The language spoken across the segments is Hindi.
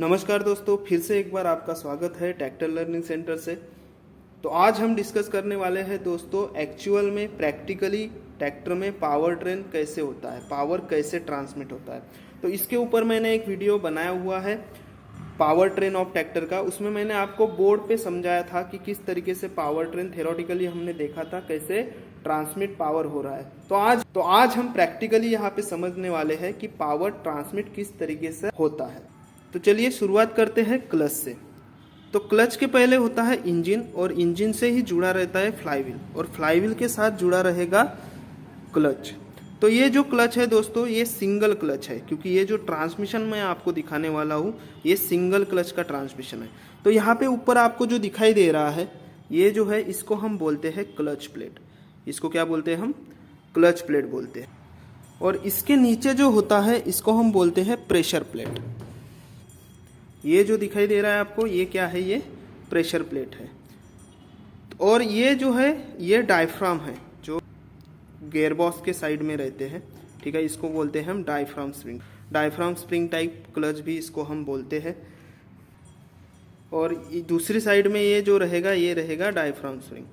नमस्कार दोस्तों, फिर से एक बार आपका स्वागत है ट्रैक्टर लर्निंग सेंटर से। तो आज हम डिस्कस करने वाले हैं दोस्तों, एक्चुअल में प्रैक्टिकली ट्रैक्टर में पावर ट्रेन कैसे होता है, पावर कैसे ट्रांसमिट होता है। तो इसके ऊपर मैंने एक वीडियो बनाया हुआ है पावर ट्रेन ऑफ ट्रैक्टर का। उसमें मैंने आपको बोर्ड पे समझाया था कि किस तरीके से पावर ट्रेन थ्योरेटिकली हमने देखा था कैसे ट्रांसमिट पावर हो रहा है। तो आज हम प्रैक्टिकली यहाँ पे समझने वाले हैं कि पावर ट्रांसमिट किस तरीके से होता है। तो चलिए शुरुआत करते हैं क्लच से। तो क्लच के पहले होता है इंजन, और इंजन से ही जुड़ा रहता है फ्लाईव्हील, और फ्लाईव्हील के साथ जुड़ा रहेगा क्लच। तो ये जो क्लच है दोस्तों, ये सिंगल क्लच है, क्योंकि ये जो ट्रांसमिशन मैं आपको दिखाने वाला हूँ ये सिंगल क्लच का ट्रांसमिशन है। तो यहाँ पे ऊपर आपको जो दिखाई दे रहा है ये जो है, इसको हम बोलते हैं क्लच प्लेट। इसको क्या बोलते हैं हम? क्लच प्लेट बोलते हैं। और इसके नीचे जो होता है इसको हम बोलते हैं प्रेशर प्लेट। ये जो दिखाई दे रहा है आपको, ये क्या है? ये प्रेशर प्लेट है। और ये जो है ये डायफ्राम है, जो गियरबॉक्स के साइड में रहते हैं। ठीक है, इसको बोलते हैं हम diaphragm spring. Diaphragm spring type clutch भी इसको हम बोलते हैं। और दूसरी साइड में ये जो रहेगा ये रहेगा डायफ्राम स्प्रिंग।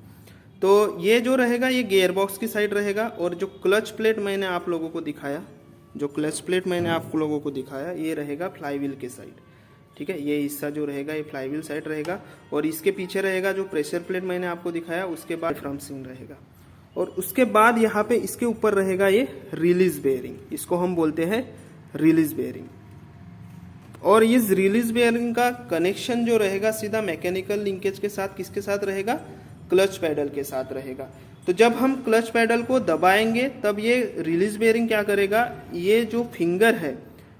तो ये जो रहेगा ये गियरबॉक्स की साइड रहेगा। और जो क्लच प्लेट मैंने आप लोगों को दिखाया, ये रहेगा फ्लाईव्हील के साइड। ठीक है, ये हिस्सा जो रहेगा ये फ्लाईव्हील साइड रहेगा। और इसके पीछे रहेगा जो प्रेशर प्लेट मैंने आपको दिखाया, उसके बाद डायफ्राम स्प्रिंग रहेगा। और उसके बाद यहाँ पे इसके ऊपर रहेगा ये रिलीज बेयरिंग। इसको हम बोलते हैं रिलीज बेयरिंग। और इस रिलीज बेयरिंग का कनेक्शन जो रहेगा सीधा मैकेनिकल लिंकेज के साथ किसके साथ रहेगा? क्लच पैडल के साथ रहेगा। तो जब हम क्लच पैडल को दबाएंगे तब ये रिलीज बेयरिंग क्या करेगा, ये जो फिंगर है,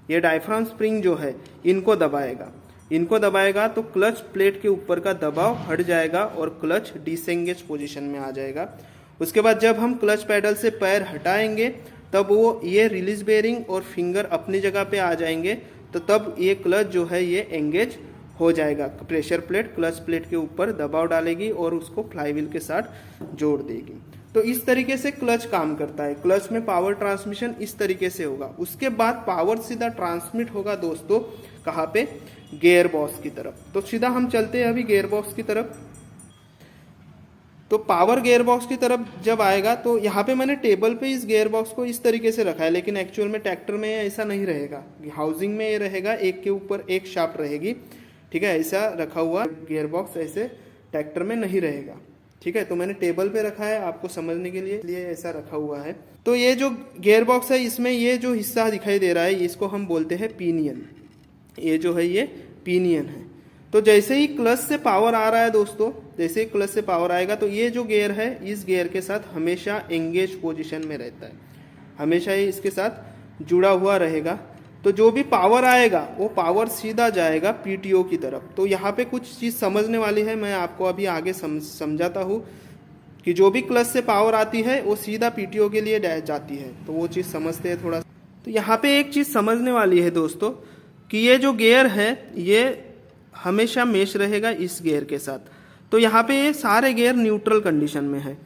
ये डायफ्राम स्प्रिंग जो है, इनको दबाएगा तो क्लच प्लेट के ऊपर का दबाव हट जाएगा और क्लच डिसएंगेज पोजीशन में आ जाएगा। उसके बाद जब हम क्लच पैडल से पैर हटाएंगे तब वो ये रिलीज बेयरिंग और फिंगर अपनी जगह पे आ जाएंगे। तो तब ये क्लच जो है ये एंगेज हो जाएगा। प्रेशर प्लेट क्लच प्लेट के ऊपर दबाव डालेगी और उसको फ्लाईव्हील के साथ जोड़ देगी। तो इस तरीके से क्लच काम करता है। क्लच में पावर ट्रांसमिशन इस तरीके से होगा। उसके बाद पावर सीधा ट्रांसमिट होगा दोस्तों, कहाँ पे? गियर बॉक्स की तरफ। तो सीधा हम चलते हैं अभी गियर बॉक्स की तरफ। तो पावर गियर बॉक्स की तरफ जब आएगा तो यहाँ पे मैंने टेबल पे इस गियर बॉक्स को इस तरीके से रखा है, लेकिन एक्चुअल में ट्रैक्टर में ऐसा नहीं रहेगा। हाउसिंग में ये रहेगा, एक के ऊपर एक शाफ्ट रहेगी। ठीक है, ऐसा रखा हुआ गियर बॉक्स ऐसे ट्रैक्टर में नहीं रहेगा। ठीक है, तो मैंने टेबल पे रखा है आपको समझने के लिए ऐसा रखा हुआ है। तो ये जो गियर बॉक्स है, इसमें ये जो हिस्सा दिखाई दे रहा है इसको हम बोलते हैं पिनियन। ये जो है ये पिनियन है। तो जैसे ही क्लच से पावर आ रहा है दोस्तों, जैसे ही क्लच से पावर आएगा तो ये जो गियर है इस गियर के साथ हमेशा एंगेज पोजीशन में रहता है, हमेशा ये इसके साथ जुड़ा हुआ रहेगा। तो जो भी पावर आएगा वो पावर सीधा जाएगा पीटीओ की तरफ। तो यहाँ पे कुछ चीज़ समझने वाली है, मैं आपको अभी आगे समझाता हूँ कि जो भी क्लच से पावर आती है वो सीधा पीटीओ के लिए जाती है। तो वो चीज़ समझते हैं थोड़ा। तो यहाँ पे एक चीज़ समझने वाली है दोस्तों कि ये जो गियर है ये हमेशा मैच रहेगा इस गियर के साथ। तो यहाँ पे ये सारे गियर न्यूट्रल कंडीशन में है।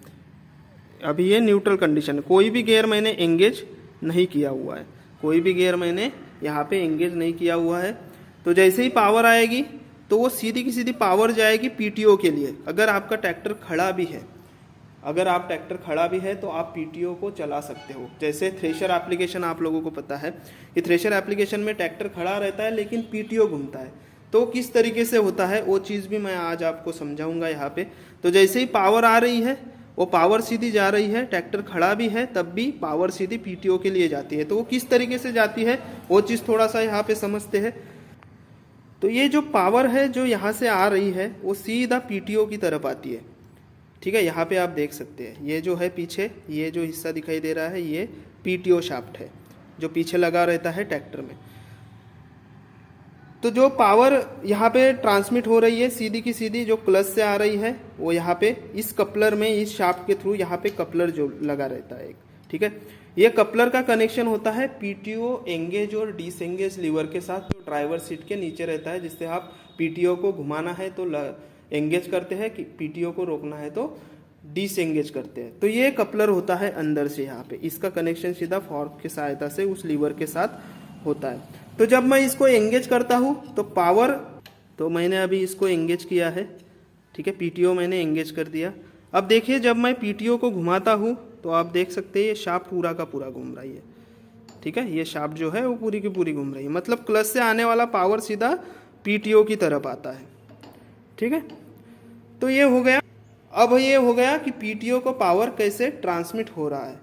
अभी ये न्यूट्रल कंडीशन है, कोई भी गियर मैंने एंगेज नहीं किया हुआ है, कोई भी गियर मैंने यहाँ पे एंगेज नहीं किया हुआ है। तो जैसे ही पावर आएगी तो वो सीधी की सीधी पावर जाएगी पीटीओ के लिए। अगर आपका ट्रैक्टर खड़ा भी है, तो आप पीटीओ को चला सकते हो। जैसे थ्रेशर एप्लीकेशन आप लोगों को पता है कि थ्रेशर एप्लीकेशन में ट्रैक्टर खड़ा रहता है लेकिन पीटीओ घूमता है। तो किस तरीके से होता है वो चीज़ भी मैं आज आपको समझाऊंगा यहाँ पे। तो जैसे ही पावर आ रही है वो पावर सीधी जा रही है, ट्रैक्टर खड़ा भी है तब भी पावर सीधी पीटीओ के लिए जाती है। तो वो किस तरीके से जाती है वो चीज़ थोड़ा सा यहाँ पे समझते हैं। तो ये जो पावर है जो यहाँ से आ रही है वो सीधा पीटीओ की तरफ आती है। ठीक है, यहाँ पे आप देख सकते हैं ये जो है पीछे, ये जो हिस्सा दिखाई दे रहा है ये पीटीओ शाफ्ट है जो पीछे लगा रहता है ट्रैक्टर में। तो जो पावर यहाँ पे ट्रांसमिट हो रही है सीधी की सीधी जो क्लच से आ रही है वो यहाँ पे इस कपलर में, इस शाफ्ट के थ्रू यहाँ पे कपलर जो लगा रहता है एक। ठीक है, ये कपलर का कनेक्शन होता है पीटीओ एंगेज और डिसएंगेज लीवर के साथ, जो ड्राइवर सीट के नीचे रहता है, जिससे आप पीटीओ को घुमाना है तो एंगेज करते हैं, कि पीटीओ को रोकना है तो डिसएंगेज करते हैं। तो ये कपलर होता है अंदर से यहाँ पे, इसका कनेक्शन सीधा फॉर्क की सहायता से उस लीवर के साथ होता है। तो जब मैं इसको एंगेज करता हूँ तो पावर, तो मैंने अभी इसको एंगेज किया है, ठीक है, पीटीओ मैंने एंगेज कर दिया। अब देखिए जब मैं पीटीओ को घुमाता हूँ तो आप देख सकते हैं ये शाफ्ट पूरा का पूरा घूम रही है, ठीक है, ये शाफ्ट जो है वो पूरी की पूरी घूम रही है, मतलब क्लच से आने वाला पावर सीधा पीटीओ की तरफ आता है, ठीक है। तो ये हो गया। अब ये हो गया कि पीटीओ को पावर कैसे ट्रांसमिट हो रहा है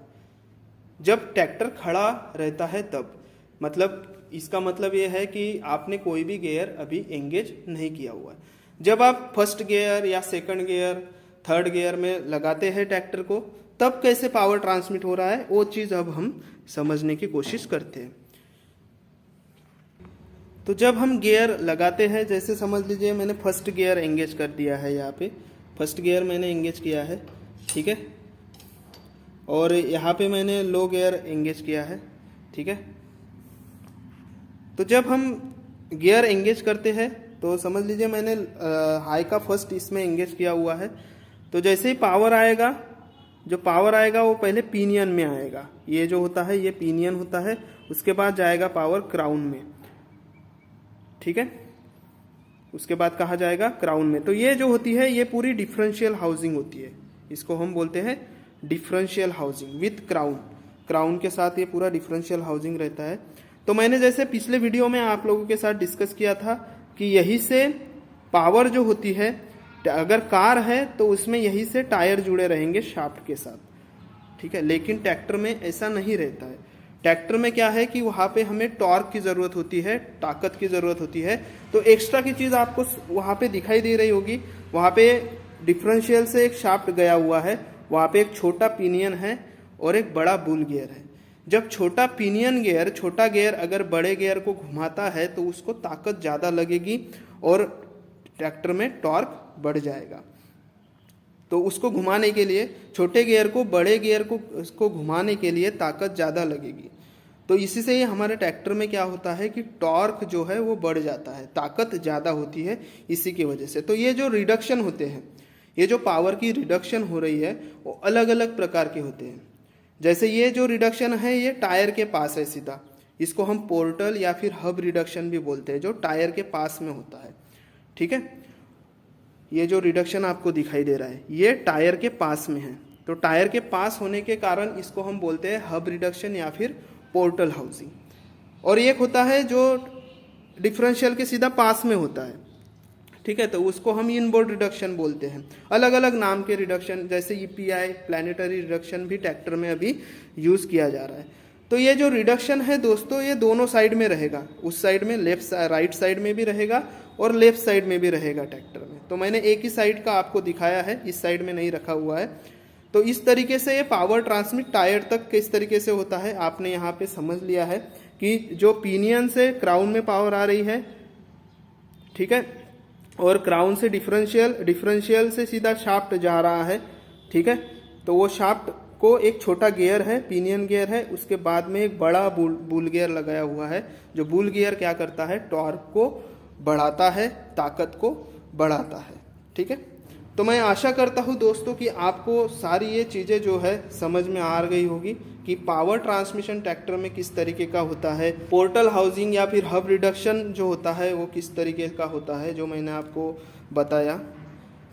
जब ट्रैक्टर खड़ा रहता है तब, मतलब इसका मतलब ये है कि आपने कोई भी गियर अभी एंगेज नहीं किया हुआ है। जब आप फर्स्ट गियर या सेकंड गियर थर्ड गियर में लगाते हैं ट्रैक्टर को, तब कैसे पावर ट्रांसमिट हो रहा है वो चीज़ अब हम समझने की कोशिश करते हैं। तो जब हम गियर लगाते हैं, जैसे समझ लीजिए मैंने फर्स्ट गियर एंगेज कर दिया है, यहाँ पे फर्स्ट गियर मैंने एंगेज किया है, ठीक है, और यहाँ पे मैंने लो गियर एंगेज किया है, ठीक है। तो जब हम गियर एंगेज करते हैं तो समझ लीजिए मैंने हाई का फर्स्ट इसमें एंगेज किया हुआ है, तो जैसे ही पावर आएगा, जो पावर आएगा वो पहले पिनियन में आएगा, ये जो होता है ये पिनियन होता है, उसके बाद जाएगा पावर क्राउन में, ठीक है, उसके बाद कहा जाएगा क्राउन में। तो ये जो होती है ये पूरी डिफरेंशियल हाउसिंग होती है, इसको हम बोलते हैं differential housing with crown, crown के साथ ये पूरा डिफरेंशियल हाउसिंग रहता है। तो मैंने जैसे पिछले वीडियो में आप लोगों के साथ डिस्कस किया था कि यही से पावर जो होती है, अगर कार है तो उसमें यही से टायर जुड़े रहेंगे शाफ्ट के साथ, ठीक है, लेकिन ट्रैक्टर में ऐसा नहीं रहता है। ट्रैक्टर में क्या है कि वहाँ पे हमें टॉर्क की ज़रूरत होती है, ताकत की ज़रूरत होती है। तो एक्स्ट्रा की चीज़ आपको वहाँ पे दिखाई दे रही होगी, वहाँ पे डिफरेंशियल से एक शाफ्ट गया हुआ है, वहाँ पे एक छोटा पिनियन है और एक बड़ा बुल गियर है। जब छोटा पिनियन गियर, छोटा गियर अगर बड़े गियर को घुमाता है तो उसको ताकत ज़्यादा लगेगी और ट्रैक्टर में टॉर्क बढ़ जाएगा। तो उसको घुमाने के लिए छोटे गियर को बड़े गियर को उसको घुमाने के लिए ताकत ज़्यादा लगेगी। तो इसी से ही हमारे ट्रैक्टर में क्या होता है कि टॉर्क जो है वो बढ़ जाता है, ताकत ज़्यादा होती है इसी की वजह से। तो ये जो रिडक्शन होते हैं, ये जो पावर की रिडक्शन हो रही है वो अलग अलग प्रकार के होते हैं। जैसे ये जो रिडक्शन है ये टायर के पास है सीधा, इसको हम पोर्टल या फिर हब रिडक्शन भी बोलते हैं, जो टायर के पास में होता है, ठीक है। ये जो रिडक्शन आपको दिखाई दे रहा है ये टायर के पास में है, तो टायर के पास होने के कारण इसको हम बोलते हैं हब रिडक्शन या फिर पोर्टल हाउसिंग। और एक होता है जो डिफरेंशियल के सीधा पास में होता है, ठीक है, तो उसको हम इनबोर्ड रिडक्शन बोलते हैं। अलग अलग नाम के रिडक्शन जैसे ईपीआई, प्लानिटरी रिडक्शन भी ट्रैक्टर में अभी यूज़ किया जा रहा है। तो ये जो रिडक्शन है दोस्तों ये दोनों साइड में रहेगा, उस साइड में राइट साइड में भी रहेगा और लेफ्ट साइड में भी रहेगा ट्रैक्टर में। तो मैंने एक ही साइड का आपको दिखाया है, इस साइड में नहीं रखा हुआ है। तो इस तरीके से ये पावर ट्रांसमिट टायर तक किस तरीके से होता है आपने यहाँ पे समझ लिया है कि जो पिनियन से क्राउन में पावर आ रही है, ठीक है, और क्राउन से डिफरेंशियल से सीधा शाफ्ट जा रहा है, ठीक है। तो वो शाफ्ट को एक छोटा गियर है, पिनियन गियर है, उसके बाद में एक बड़ा बुल गियर लगाया हुआ है। जो बुल गियर क्या करता है, टॉर्क को बढ़ाता है, ताकत को बढ़ाता है, ठीक है। तो मैं आशा करता हूँ दोस्तों कि आपको सारी ये चीज़ें जो है समझ में आ गई होगी कि पावर ट्रांसमिशन ट्रैक्टर में किस तरीके का होता है, पोर्टल हाउसिंग या फिर हब रिडक्शन जो होता है वो किस तरीके का होता है, जो मैंने आपको बताया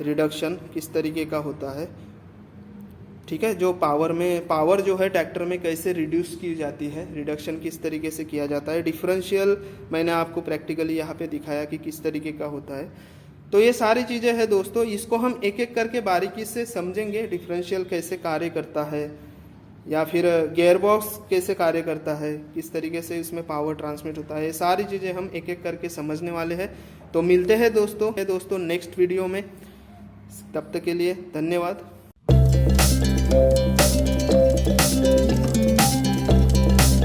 रिडक्शन किस तरीके का होता है, ठीक है। जो पावर जो है ट्रैक्टर में कैसे रिड्यूस की जाती है, रिडक्शन किस तरीके से किया जाता है, डिफरेंशियल मैंने आपको प्रैक्टिकली यहाँ पे दिखाया कि किस तरीके का होता है। तो ये सारी चीज़ें हैं दोस्तों, इसको हम एक एक करके बारीकी से समझेंगे। डिफरेंशियल कैसे कार्य करता है या फिर गियर बॉक्स कैसे कार्य करता है, किस तरीके से इसमें पावर ट्रांसमिट होता है, ये सारी चीज़ें हम एक एक करके समझने वाले हैं। तो मिलते हैं दोस्तों नेक्स्ट वीडियो में, तब तक के लिए धन्यवाद।